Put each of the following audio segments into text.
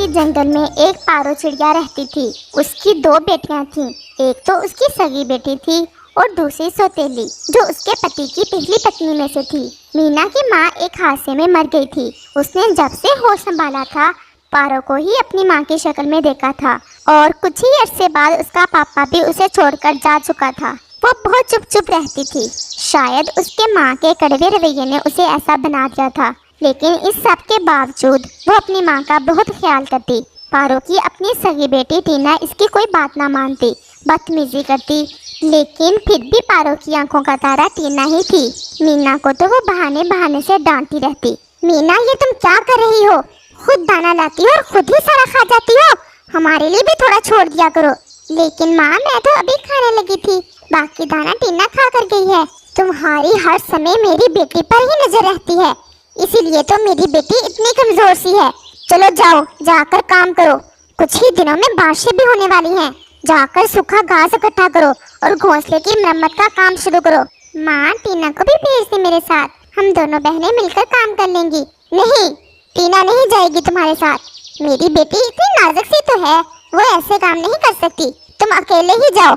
जंगल में एक पारो चिड़िया रहती थी। उसकी दो बेटियां थीं। एक तो उसकी सगी बेटी थी और दूसरी सौतेली, जो उसके पति की पहली पत्नी में से थी। मीना की माँ एक हादसे में मर गई थी। उसने जब से होश संभाला था, पारो को ही अपनी माँ की शक्ल में देखा था और कुछ ही अरसे बाद उसका पापा भी उसे छोड़कर जा चुका था। वो बहुत चुप चुप रहती थी। शायद उसके माँ के कड़वे रवैये ने उसे ऐसा बना दिया था, लेकिन इस सब के बावजूद वो अपनी माँ का बहुत ख्याल करती। पारो की अपनी सगी बेटी टीना इसकी कोई बात ना मानती, बदतमीजी करती, लेकिन फिर भी पारो की आंखों का तारा टीना ही थी। मीना को तो वो बहाने बहाने से डांटती रहती। मीना, ये तुम क्या कर रही हो? खुद दाना लाती हो और खुद ही सारा खा जाती हो। हमारे लिए भी थोड़ा छोड़ दिया करो। लेकिन माँ, मैं तो अभी खाने लगी थी, बाकी दाना टीना खा कर गई है। तुम्हारी हर समय मेरी बेटी पर ही नजर रहती है, इसीलिए तो मेरी बेटी इतनी कमजोर सी है। चलो जाओ, जाकर काम करो। कुछ ही दिनों में बारिशें भी होने वाली हैं। जाकर सूखा घास इकट्ठा करो और घोंसले की मरम्मत का काम शुरू करो। माँ, टीना को भी भेज दे मेरे साथ, हम दोनों बहनें मिलकर काम कर लेंगी। नहीं, टीना नहीं जाएगी तुम्हारे साथ। मेरी बेटी इतनी नाजुक सी तो है, वो ऐसे काम नहीं कर सकती। तुम अकेले ही जाओ।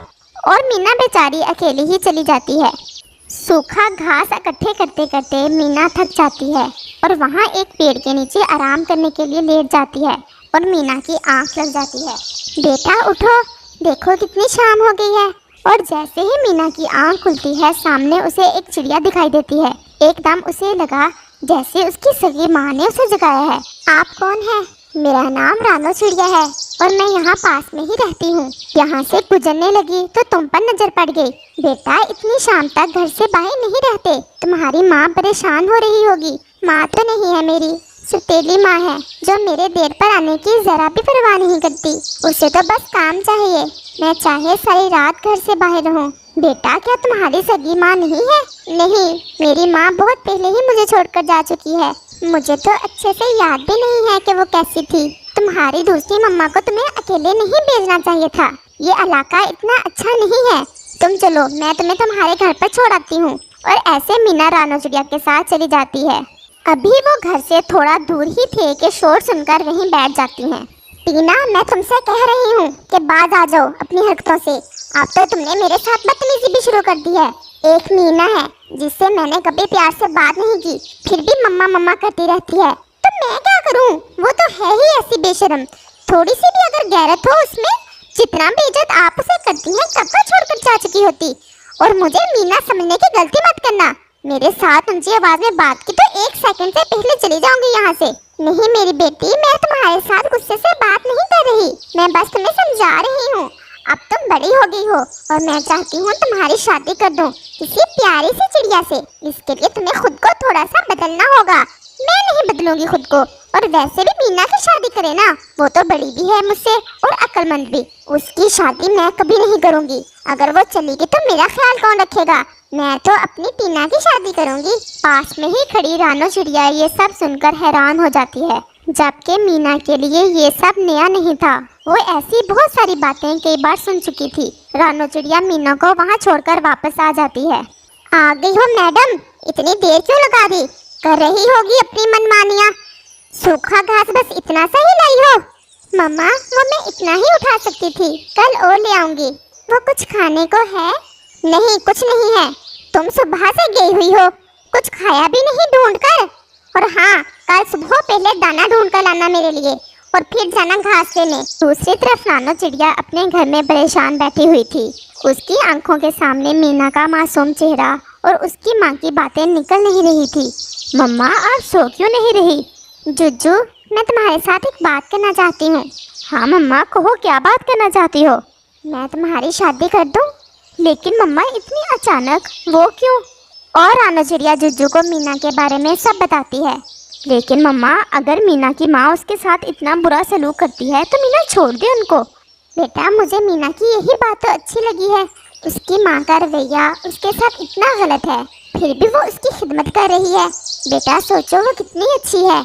और मीना बेचारी अकेली ही चली जाती है। सूखा घास इकट्ठे करते करते मीना थक जाती है और वहाँ एक पेड़ के नीचे आराम करने के लिए लेट जाती है और मीना की आंख लग जाती है। बेटा उठो, देखो कितनी शाम हो गई है। और जैसे ही मीना की आंख खुलती है, सामने उसे एक चिड़िया दिखाई देती है। एकदम उसे लगा जैसे उसकी सगी माँ ने उसे जगाया है। आप कौन है? मेरा नाम रानो चिड़िया है और मैं यहाँ पास में ही रहती हूँ। यहाँ से गुजरने लगी तो तुम पर नजर पड़ गई। बेटा, इतनी शाम तक घर से बाहर नहीं रहते, तुम्हारी माँ परेशान हो रही होगी। माँ तो नहीं है मेरी, सौतेली माँ है, जो मेरे देर पर आने की जरा भी परवाह नहीं करती। उसे तो बस काम चाहिए, मैं चाहे सारी रात घर से बाहर रहूं। बेटा, क्या तुम्हारी सगी माँ नहीं है? नहीं, मेरी माँ बहुत पहले ही मुझे छोड़कर जा चुकी है। मुझे तो अच्छे से याद भी नहीं है कि वो कैसी थी। तुम्हारी दूसरी मम्मा को तुम्हें अकेले नहीं भेजना चाहिए था। ये इलाका इतना अच्छा नहीं है। तुम चलो, मैं तुम्हें तुम्हारे घर पर छोड़ आती हूँ। और ऐसे मीना रानो चिड़िया के साथ चली जाती है। अभी वो घर से थोड़ा दूर ही थे कि शोर सुनकर वहीं बैठ जाती हैं। टीना, मैं तुमसे कह रही हूँ कि बाज आ जाओ अपनी हरकतों से। अब तो तुमने मेरे साथ बदतमीजी भी शुरू कर दी है। एक मीना है जिससे मैंने कभी प्यार से बात नहीं की, फिर भी मम्मा मम्मा करती रहती है। तो मैं क्या करूँ? वो तो है ही ऐसी बेशर्म। थोड़ी सी भी अगर गैरत हो उसमें, जितना बेइज्जत आप उसे करती हैं, कब का छोड़कर जा चुकी होती। और मुझे मीना समझने की गलती मत करना। मेरे साथ ऊंची आवाज में बात की तो 1 सेकंड से पहले चली जाऊंगी यहाँ से। नहीं मेरी बेटी, मैं तुम्हारे साथ गुस्से से बात नहीं कर रही, मैं बस तुम्हें समझा रही हूँ। अब तुम बड़ी हो गई हो और मैं चाहती हूँ तुम्हारी शादी कर दूँ किसी प्यारी सी चिड़िया से। इसके लिए तुम्हें खुद को थोड़ा सा बदलना होगा। मैं नहीं बदलूंगी खुद को। और वैसे भी मीना की शादी करे ना, वो तो बड़ी भी है मुझसे और अक्लमंद भी। उसकी शादी मैं कभी नहीं करूँगी। अगर वो चलेगी तो मेरा ख्याल कौन रखेगा? मैं तो अपनी टीना की शादी करूँगी। पास में ही खड़ी रानो चिड़िया ये सब सुनकर हैरान हो जाती है, जबकि मीना के लिए ये सब नया नहीं था। वो ऐसी बहुत सारी बातें कई बार सुन चुकी थी। रानो चिड़िया मीना को वहाँ छोड़कर वापस आ जाती है। आ गई हो मैडम, इतनी देर क्यों लगा दी? कर रही होगी अपनी मनमानियाँ। सूखा घास बस इतना सा ही लाई हो? मम्मा, वो मैं इतना ही उठा सकती थी, कल और ले आऊंगी। वो कुछ खाने को है? नहीं, कुछ नहीं है। तुम सुबह से गई हुई हो, कुछ खाया भी नहीं ढूंढ कर। और हाँ, कल सुबह पहले दाना ढूंढ कर लाना मेरे लिए और फिर जाना घास लेने। दूसरी तरफ रानो चिड़िया अपने घर में परेशान बैठी हुई थी। उसकी आंखों के सामने मीना का मासूम चेहरा और उसकी माँ की बातें निकल नहीं रही थी। मम्मा, आप सो क्यों नहीं रही? जुज्जू, मैं तुम्हारे साथ एक बात करना चाहती हूँ। हाँ मम्मा, कहो, क्या बात करना चाहती हो? मैं तुम्हारी शादी कर दूँ? लेकिन मम्मा, इतनी अचानक? वो क्यों? और रानो चिड़िया जुज्जू को मीना के बारे में सब बताती है। लेकिन मम्मा, अगर मीना की माँ उसके साथ इतना बुरा सलूक करती है तो मीना छोड़ दे उनको। बेटा, मुझे मीना की यही बात तो अच्छी लगी है। उसकी माँ का रवैया उसके साथ इतना गलत है, फिर भी वो उसकी खिदमत कर रही है। बेटा सोचो, वो कितनी अच्छी है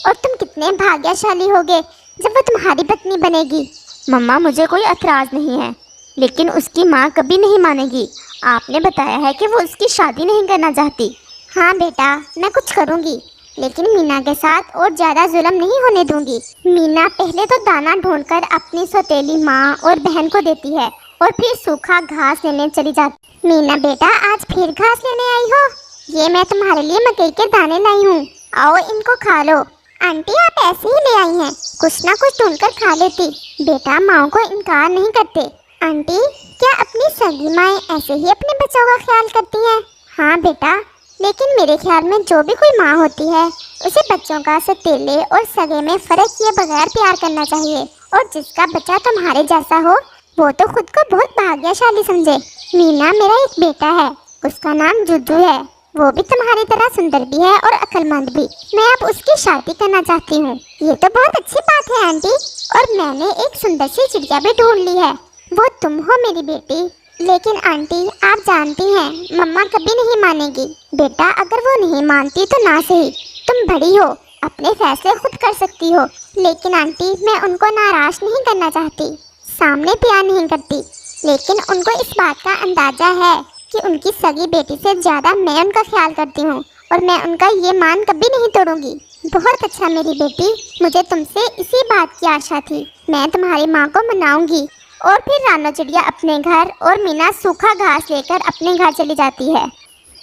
और तुम कितने भाग्यशाली होगे जब वो तुम्हारी पत्नी बनेगी। मम्मा, मुझे कोई एतराज़ नहीं है, लेकिन उसकी माँ कभी नहीं मानेगी। आपने बताया है कि वो उसकी शादी नहीं करना चाहती। हाँ बेटा, मैं कुछ करूँगी, लेकिन मीना के साथ और ज्यादा जुल्म नहीं होने दूंगी। मीना पहले तो दाना ढूंढकर अपनी सौतेली माँ और बहन को देती है और फिर सूखा घास लेने चली जाती। मीना बेटा, आज फिर घास लेने आई हो? ये मैं तुम्हारे लिए मकई के दाने लाई हूँ, आओ इनको खा लो। आंटी आप ऐसे ही ले आई हैं, कुछ ना कुछ ढूंढकर खा लेती। बेटा माँ को इनकार नहीं करते। आंटी, क्या अपनी सगी माएँ ऐसे ही अपने बच्चों का ख्याल करती हैं? हाँ बेटा, लेकिन मेरे ख्याल में जो भी कोई माँ होती है उसे बच्चों का सतीले और सगे में फर्क किए बगैर प्यार करना चाहिए। और जिसका बच्चा तुम्हारे जैसा हो वो तो खुद को बहुत भाग्यशाली समझे। मीना मेरा एक बेटा है, उसका नाम जुज्जू है। वो भी तुम्हारी तरह सुंदर भी है और अक्लमंद भी। मैं अब उसकी शादी करना चाहती हूँ। ये तो बहुत अच्छी बात है आंटी। और मैंने एक सुंदर सी चिड़िया भी ढूंढ ली है, वो तुम हो मेरी बेटी। लेकिन आंटी आप जानती हैं मम्मा कभी नहीं मानेगी। बेटा अगर वो नहीं मानती तो ना सही, तुम बड़ी हो, अपने फैसले खुद कर सकती हो। लेकिन आंटी मैं उनको नाराज नहीं करना चाहती, सामने प्यार नहीं करती, लेकिन उनको इस बात का अंदाजा है कि उनकी सगी बेटी से ज्यादा मैं उनका ख्याल करती हूँ और मैं उनका ये मान कभी नहीं तोड़ूंगी। बहुत अच्छा मेरी बेटी, मुझे तुमसे इसी बात की आशा थी। मैं तुम्हारी माँ को मनाऊंगी। और फिर रानो चिड़िया अपने घर और मीना सूखा घास लेकर अपने घर चली जाती है।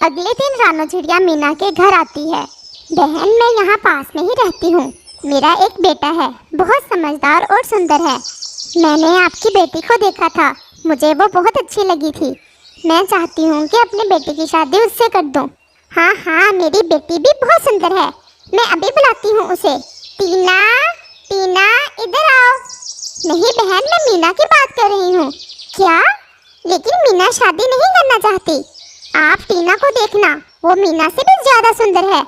अगले दिन रानो चिड़िया मीना के घर आती है। बहन मैं यहाँ पास में ही रहती हूँ, मेरा एक बेटा है, बहुत समझदार और सुंदर है। मैंने आपकी बेटी को देखा था, मुझे वो बहुत अच्छी लगी थी। मैं चाहती हूँ कि अपने बेटे की शादी उससे कर दूँ। हाँ हाँ मेरी बेटी भी बहुत सुंदर है, मैं अभी बुलाती हूँ उसे। टीना, टीना इधर आओ। नहीं बहन मैं मीना की बात कर रही हूँ। क्या? लेकिन मीना शादी नहीं करना चाहती। आप टीना को देखना, वो मीना से भी ज्यादा सुंदर है।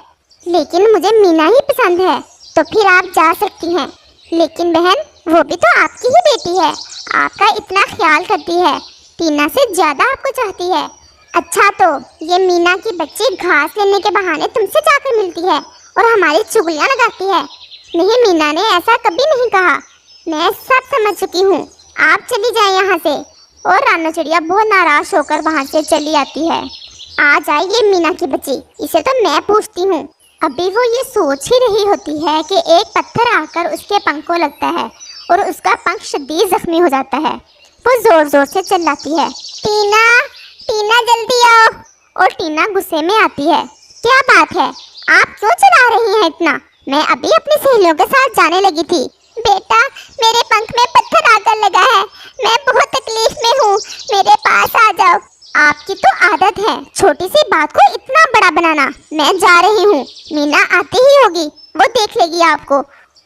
लेकिन मुझे मीना ही पसंद है। तो फिर आप जा सकती हैं। लेकिन बहन वो भी तो आपकी ही बेटी है, आपका इतना ख्याल करती है, टीना से ज्यादा आपको चाहती है। अच्छा तो ये मीना की बच्ची घास लेने के बहाने तुमसे जाकर मिलती है और हमारी चुगलियां लगाती है। नहीं मीना ने ऐसा कभी नहीं कहा, मैं सब समझ चुकी हूँ, आप चली जाए यहाँ से। और रानो चिड़िया बहुत नाराज होकर वहाँ से चली आती है। आ जाइए मीना की बच्ची, इसे तो मैं पूछती हूँ। अभी वो ये सोच ही रही होती है कि एक पत्थर आकर उसके पंख को लगता है और उसका पंख शदीद जख्मी हो जाता है। वो जोर जोर से चिल्लाती है, टीना, टीना जल्दी आओ। और टीना गुस्से में आती है। क्या बात है, आप क्यों चिल्ला रही हैं इतना? मैं अभी अपनी सहेलियों के साथ जाने लगी थी। बेटा मेरे पंख में पत्थर आकर लगा है, मैं बहुत तकलीफ में हूँ, मेरे पास आ जाओ। आपकी तो आदत है छोटी सी बात को इतना बड़ा बनाना। मैं जा रही हूँ, मीना आती ही होगी, वो देख लेगी आपको।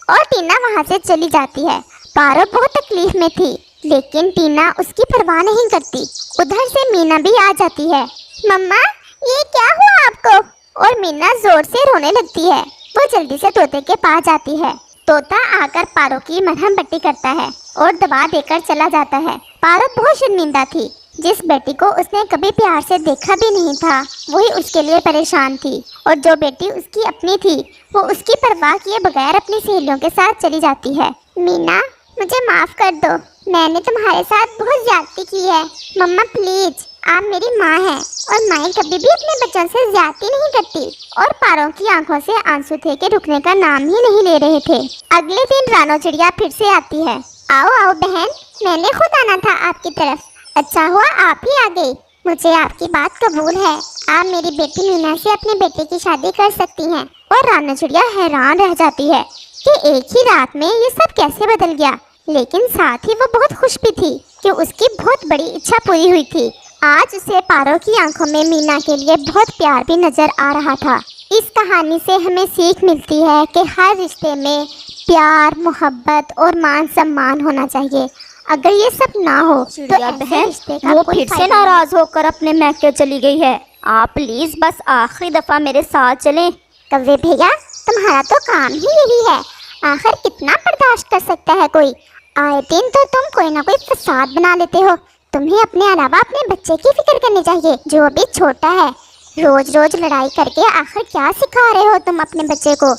और टीना वहाँ से चली जाती है। पारो बहुत तकलीफ में थी, लेकिन टीना उसकी परवाह नहीं करती। उधर से मीना भी आ जाती है। मम्मा ये क्या हुआ आपको? और मीना जोर से रोने लगती है। वो जल्दी से तोते के पास जाती है। तोता आकर पारो की मरहम पट्टी करता है और दवा देकर चला जाता है। पारो बहुत शर्मिंदा थी, जिस बेटी को उसने कभी प्यार से देखा भी नहीं था वही उसके लिए परेशान थी। और जो बेटी उसकी अपनी थी वो उसकी परवाह किए बगैर अपनी सहेलियों के साथ चली जाती है। मीना मुझे माफ कर दो, मैंने तुम्हारे साथ बहुत ज्यादती की है। मम्मा प्लीज, आप मेरी माँ हैं और माएँ कभी भी अपने बच्चों से ज्यादती नहीं करती। और पारों की आंखों से आंसू थे कि रुकने का नाम ही नहीं ले रहे थे। अगले दिन रानो चिड़िया फिर से आती है। आओ आओ बहन, मैंने खुद आना था आपकी तरफ, अच्छा हुआ आप ही आ गई। मुझे आपकी बात कबूल है, आप मेरी बेटी मीना से अपने बेटे की शादी कर सकती हैं। और रानो चिड़िया हैरान रह जाती है कि एक ही रात में ये सब कैसे बदल गया। लेकिन साथ ही वो बहुत खुश भी थी कि उसकी बहुत बड़ी इच्छा पूरी हुई थी। आज उसे पारो की आंखों में मीना के लिए बहुत प्यार भी नजर आ रहा था। इस कहानी से हमें सीख मिलती है कि हर रिश्ते में प्यार, मोहब्बत और मान सम्मान होना चाहिए। अगर ये सब ना हो चिड़िया तो बहन रिश्ते का वो कोई फिर से फायदा नाराज होकर अपने मैके चली गई है। आप प्लीज बस आखिरी दफा मेरे साथ चलें। कव्वे भैया तुम्हारा तो काम ही यही है, आखिर कितना बर्दाश्त कर सकता है कोई। आए दिन तो तुम कोई ना कोई फसाद बना लेते हो। तुम्हें अपने अलावा अपने बच्चे की फिक्र करनी चाहिए जो अभी छोटा है। रोज रोज लड़ाई करके आखिर क्या सिखा रहे हो तुम अपने बच्चे को?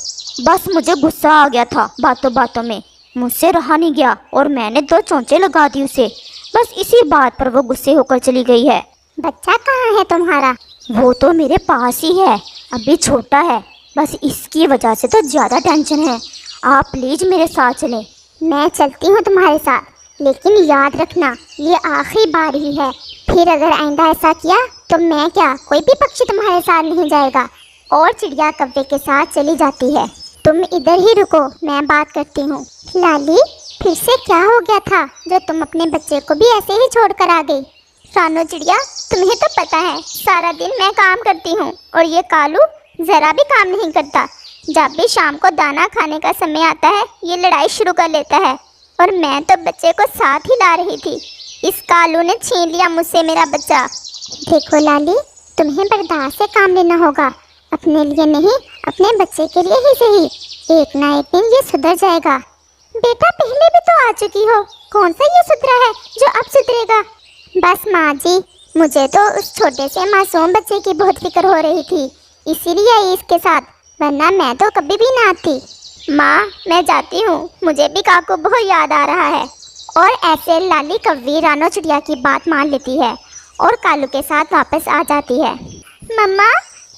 बस मुझे गुस्सा आ गया था बातों बातों में, मुझसे रहा नहीं गया और मैंने 2 चोंचे लगा दी उसे। बस इसी बात पर वो गुस्से होकर चली गई है। बच्चा कहाँ है तुम्हारा? वो तो मेरे पास ही है, अभी छोटा है, बस इसकी वजह से तो ज़्यादा टेंशन है। आप प्लीज मेरे साथ चलें। मैं चलती हूँ तुम्हारे साथ, लेकिन याद रखना ये आखिरी बार ही है। फिर अगर आइंदा ऐसा किया तो मैं क्या, कोई भी पक्षी तुम्हारे साथ नहीं जाएगा। और चिड़िया कव्वे के साथ चली जाती है। तुम इधर ही रुको, मैं बात करती हूँ। लाली, फिर से क्या हो गया था जो तुम अपने बच्चे को भी ऐसे ही छोड़कर आ गई? रानो चिड़िया, तुम्हें तो पता है सारा दिन मैं काम करती हूँ और ये कालू जरा भी काम नहीं करता। जब भी शाम को दाना खाने का समय आता है ये लड़ाई शुरू कर लेता है। और मैं तो बच्चे को साथ ही ला रही थी, इस कालू ने छीन लिया मुझसे मेरा बच्चा। देखो लाली, तुम्हें बर्दाश्त से काम लेना होगा, अपने लिए नहीं अपने बच्चे के लिए ही सही। एक ना एक दिन ये सुधर जाएगा। बेटा, पहले भी तो आ चुकी हो, कौन सा ये सुधरा है जो अब सुधरेगा? बस माँ जी, मुझे तो उस छोटे से मासूम बच्चे की बहुत फिक्र हो रही थी, इसीलिए आई इसके साथ, वरना मैं तो कभी भी ना आती। माँ, मैं जाती हूँ, मुझे भी काकू बहुत याद आ रहा है। और ऐसे लाली कव्वी रानो चिड़िया की बात मान लेती है और कालू के साथ वापस आ जाती है। मम्मा,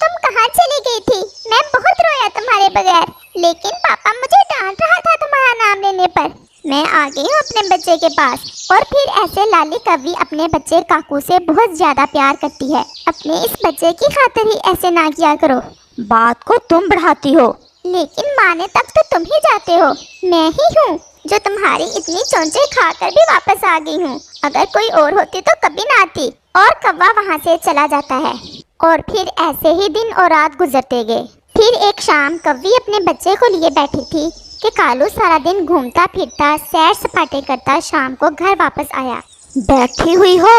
तुम कहाँ चली गई थी? मैं बहुत रोया तुम्हारे बगैर, लेकिन पापा मुझे डांट रहा था तुम्हारा नाम लेने पर। मैं आ गई हूँ अपने बच्चे के पास। और फिर ऐसे लाली कव्वी अपने बच्चे काकू से बहुत ज्यादा प्यार करती है। अपने इस बच्चे की खातिर ही ऐसे ना किया करो। बात को तुम बढ़ाती हो। लेकिन माने तक तो तुम ही जाते हो, मैं ही हूँ जो तुम्हारी इतनी चोंचे खाकर भी वापस आ गई हूँ। अगर कोई और होती तो कभी ना आती। और कौवा वहाँ से चला जाता है। और फिर ऐसे ही दिन और रात गुजरते गए। फिर एक शाम कव्वी अपने बच्चे को लिए बैठी थी कि कालू सारा दिन घूमता फिरता सैर सपाटे करता शाम को घर वापस आया। बैठी हुई हो,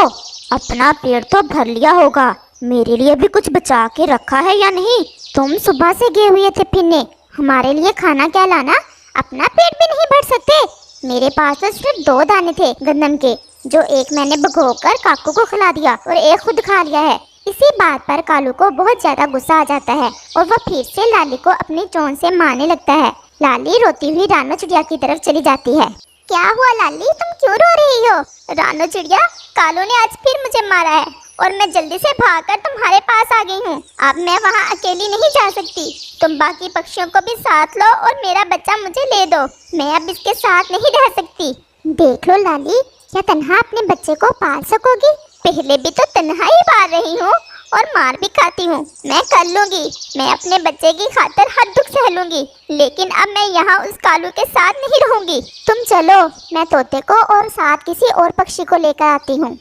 अपना पेट तो भर लिया होगा, मेरे लिए भी कुछ बचा के रखा है या नहीं? तुम सुबह से गए हुए थे फिरने, हमारे लिए खाना क्या लाना? अपना पेट भी नहीं भर सकते? मेरे पास तो सिर्फ 2 दाने थे गंदम के, जो एक मैंने भिगोकर काकू को खिला दिया और एक खुद खा लिया है। इसी बात पर कालू को बहुत ज्यादा गुस्सा आ जाता है और वह फिर से लाली को अपनी चोंच से मारने लगता है। लाली रोती हुई रानो चिड़िया की तरफ चली जाती है। क्या हुआ लाली, तुम क्यों रो रही हो? रानो चिड़िया, कालू ने आज फिर मुझे मारा है और मैं जल्दी से भागकर तुम्हारे पास आ गई हूँ। अब मैं वहाँ अकेली नहीं जा सकती, तुम बाकी पक्षियों को भी साथ लो और मेरा बच्चा मुझे ले दो, मैं अब इसके साथ नहीं रह सकती। देख लो लाली, क्या तन्हा अपने बच्चे को पाल सकोगी? पहले भी तो तन्हा ही पाल रही हूँ और मार भी खाती हूँ। मैं कर लूँगी, मैं अपने बच्चे की खातिर हर दुख सह लूँगी, लेकिन अब मैं यहाँ उस कालू के साथ नहीं रहूँगी। तुम चलो, मैं तोते को और साथ किसी और पक्षी को लेकर आती हूँ।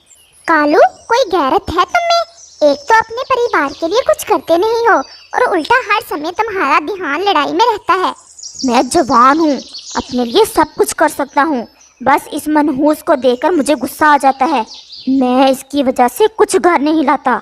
कालू, कोई गैरत है तुम में? एक तो अपने परिवार के लिए कुछ करते नहीं हो और उल्टा हर समय तुम्हारा ध्यान लड़ाई में रहता है। मैं जवान हूँ, अपने लिए सब कुछ कर सकता हूँ, बस इस मनहूस को देखकर मुझे गुस्सा आ जाता है। मैं इसकी वजह से कुछ घर नहीं लाता।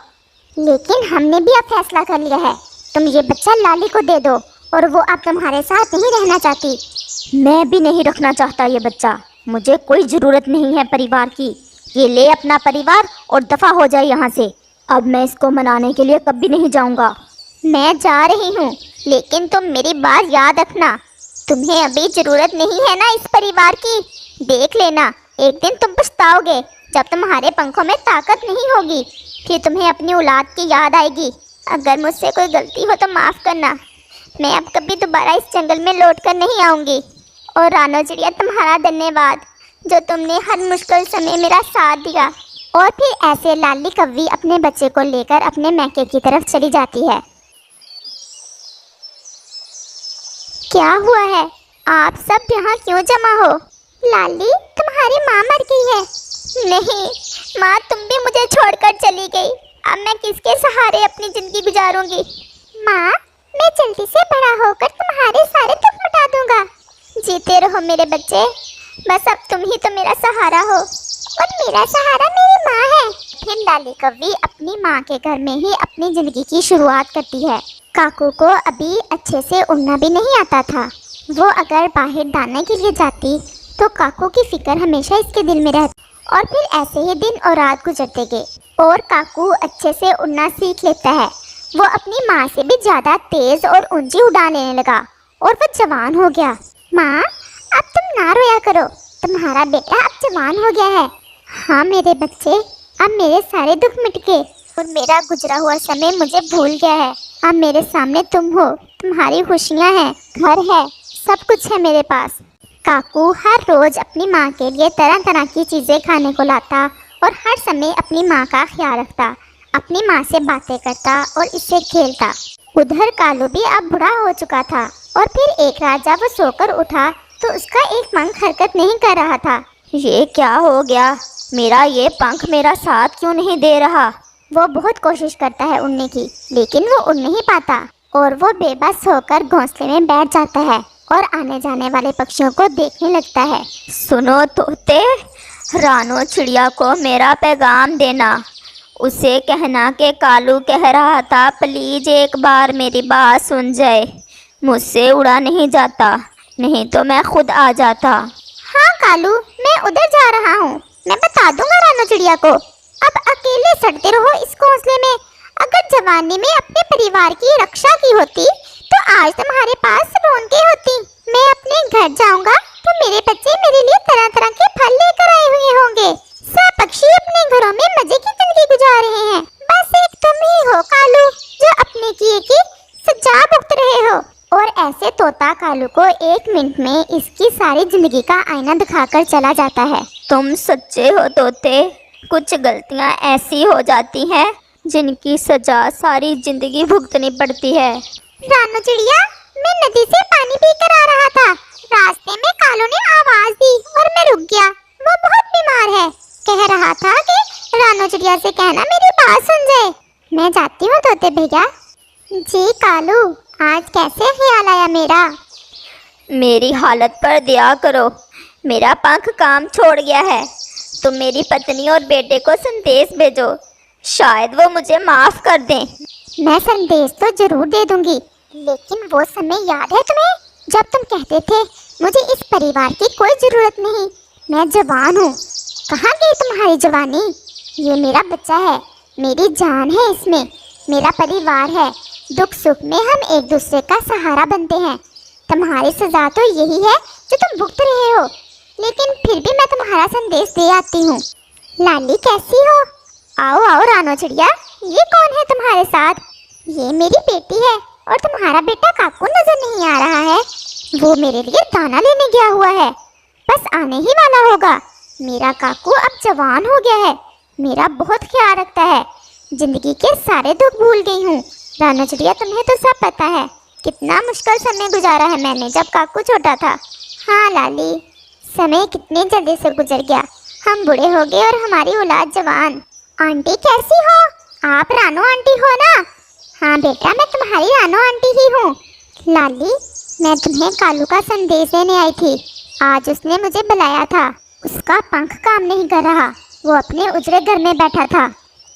लेकिन हमने भी अब फैसला कर लिया है, तुम ये बच्चा लाली को दे दो और वो अब तुम्हारे साथ नहीं रहना चाहती। मैं भी नहीं रखना चाहता ये बच्चा, मुझे कोई ज़रूरत नहीं है परिवार की। ये ले अपना परिवार और दफ़ा हो जाए यहाँ से। अब मैं इसको मनाने के लिए कभी नहीं जाऊँगा। मैं जा रही हूँ, लेकिन तुम मेरी बात याद रखना, तुम्हें अभी ज़रूरत नहीं है ना इस परिवार की। देख लेना, एक दिन तुम पछताओगे जब तुम्हारे पंखों में ताकत नहीं होगी, फिर तुम्हें अपनी औलाद की याद आएगी। अगर मुझसे कोई गलती हो तो माफ़ करना, मैं अब कभी दोबारा इस जंगल में लौट कर नहीं आऊँगी। और रानो चिड़िया, तुम्हारा धन्यवाद जो तुमने हर मुश्किल समय मेरा साथ दिया। और फिर ऐसे लाली कव्वी अपने बच्चे को लेकर अपने मैके की तरफ चली जाती है। क्या हुआ है, आप सब यहाँ क्यों जमा हो? लाली, तुम्हारी माँ मर गई है। नहीं माँ, तुम भी मुझे छोड़कर चली गई, अब मैं किसके सहारे अपनी जिंदगी गुजारूंगी? माँ, मैं जल्दी से बड़ा होकर तुम्हारे सारे दुख मिटा दूंगा। जीते रहो मेरे बच्चे, बस अब तुम ही तो मेरा सहारा हो और मेरा सहारा मेरी माँ है। फिर लाली कव्वी अपनी माँ के घर में ही अपनी जिंदगी की शुरुआत करती है। काकू को अभी अच्छे से उड़ना भी नहीं आता था। वो अगर बाहर दाने के लिए जाती तो काकू की फिक्र हमेशा इसके दिल में रहती। और फिर ऐसे ही दिन और रात गुजरते गए और काकू अच्छे से उड़ना सीख लेता है। वो अपनी माँ से भी ज़्यादा तेज़ और ऊंची उड़ान लेने लगा और वो जवान हो गया। माँ, अब तुम ना रोया करो, तुम्हारा बेटा अब जवान हो गया है। हाँ मेरे बच्चे, अब मेरे सारे दुख मिट गए और मेरा गुजरा हुआ समय मुझे भूल गया है। अब मेरे सामने तुम हो तुम्हारी खुशियाँ हैं, घर है, सब कुछ है मेरे पास। काकू हर रोज अपनी माँ के लिए तरह तरह की चीज़ें खाने को लाता और हर समय अपनी माँ का ख्याल रखता, अपनी माँ से बातें करता और इससे खेलता। उधर कालू भी अब बूढ़ा हो चुका था और फिर एक रात जब वो सोकर उठा तो उसका एक पंख हरकत नहीं कर रहा था। ये क्या हो गया? मेरा ये पंख मेरा साथ क्यों नहीं दे रहा? वो बहुत कोशिश करता है उड़ने की, लेकिन वो उड़ नहीं पाता और वो बेबस होकर घोंसले में बैठ जाता है और आने जाने वाले पक्षियों को देखने लगता है। सुनो तोते, रानो चिड़िया को मेरा पैगाम देना। उसे कहना कि कालू कह रहा था प्लीज एक बार मेरी बात सुन जाए। मुझसे उड़ा नहीं जाता, नहीं तो मैं खुद आ जाता। हाँ कालू, मैं उधर जा रहा हूँ, मैं बता दूंगा रानो चिड़िया को। अब अकेले सड़ते रहो इस घोंसले में। अगर जवानी में अपने परिवार की रक्षा की होती तो आज तुम्हारे पास रौनकें होती। मैं अपने घर जाऊंगा तो मेरे बच्चे मेरे लिए तरह तरह के फल लेकर आए हुए होंगे। सब पक्षी अपने घरों में मजे की जिंदगी गुजार रहे हैं। बस एक तुम ही हो कालू जो अपने किए की सजा भुगत रहे हो। और ऐसे तोता कालू को 1 मिनट में इसकी सारी जिंदगी का आईना दिखाकर चला जाता है। तुम सच्चे हो तोते। कुछ गलतियां ऐसी हो जाती हैं जिनकी सजा सारी जिंदगी भुगतनी पड़ती है। रानो चिड़िया, मैं नदी से पानी पीकर आ रहा था। रास्ते में कालू ने आवाज दी और मैं रुक गया। वो बहुत बीमार है। कह रहा था कि रानो चिड़िया से कहना मेरी बात सुन जाए। मैं जाती हूँ तोते भैया। जी कालू, आज कैसे ख्याल आया मेरा? मेरी हालत पर दया करो। मेरा पंख काम छोड़ गया है। तुम मेरी पत्नी और बेटे को संदेश भेजो, शायद वो मुझे माफ कर दें। मैं संदेश तो जरूर दे दूंगी, लेकिन वो समय याद है तुम्हें जब तुम कहते थे मुझे इस परिवार की कोई जरूरत नहीं, मैं जवान हूँ। कहाँ गई तुम्हारी जवानी? ये मेरा बच्चा है, मेरी जान है इसमें, मेरा परिवार है। दुख सुख में हम एक दूसरे का सहारा बनते हैं। तुम्हारी सजा तो यही है जो तुम भुगत रहे हो, लेकिन फिर भी मैं तुम्हारा संदेश दे आती हूँ। लाली कैसी हो? आओ आओ रानो चिड़िया, ये कौन है तुम्हारे साथ? ये मेरी बेटी है और तुम्हारा बेटा काकू नजर नहीं आ रहा है। वो मेरे लिए दाना लेने गया हुआ है, बस आने ही वाला होगा। मेरा काकू अब जवान हो गया है, मेरा बहुत ख्याल रखता है। जिंदगी के सारे दुख भूल गई हूँ। रानो चिड़िया, तुम्हें तो सब पता है कितना मुश्किल समय गुजारा है मैंने जब काकू छोटा था। हाँ लाली, समय कितने जल्दी से गुजर गया। हम बूढ़े हो गए और हमारी औलाद जवान। आंटी कैसी हो? आप रानो आंटी हो ना? हाँ बेटा, मैं तुम्हारी रानो आंटी ही हूँ। लाली, मैं तुम्हें कालू का संदेश देने आई थी। आज उसने मुझे बुलाया था। उसका पंख काम नहीं कर रहा, वो अपने उजड़े घर में बैठा था।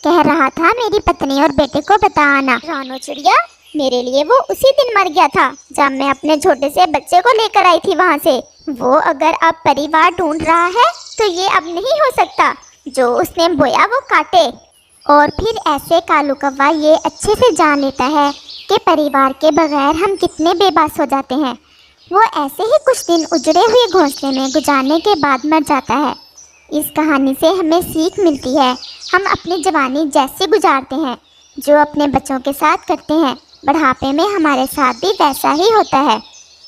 कह रहा था मेरी पत्नी और बेटे को बता आना। रानो चिड़िया, मेरे लिए वो उसी दिन मर गया था जब मैं अपने छोटे से बच्चे को लेकर आई थी वहाँ से। वो अगर अब परिवार ढूंढ रहा है तो ये अब नहीं हो सकता। जो उसने बोया वो काटे। और फिर ऐसे कालू कौवा ये अच्छे से जान लेता है कि परिवार के बगैर हम कितने बेबस हो जाते हैं। वो ऐसे ही कुछ दिन उजड़े हुए घोंसले में गुजारने के बाद मर जाता है। इस कहानी से हमें सीख मिलती है, हम अपनी जवानी जैसे गुजारते हैं, जो अपने बच्चों के साथ करते हैं, बुढ़ापे में हमारे साथ भी वैसा ही होता है।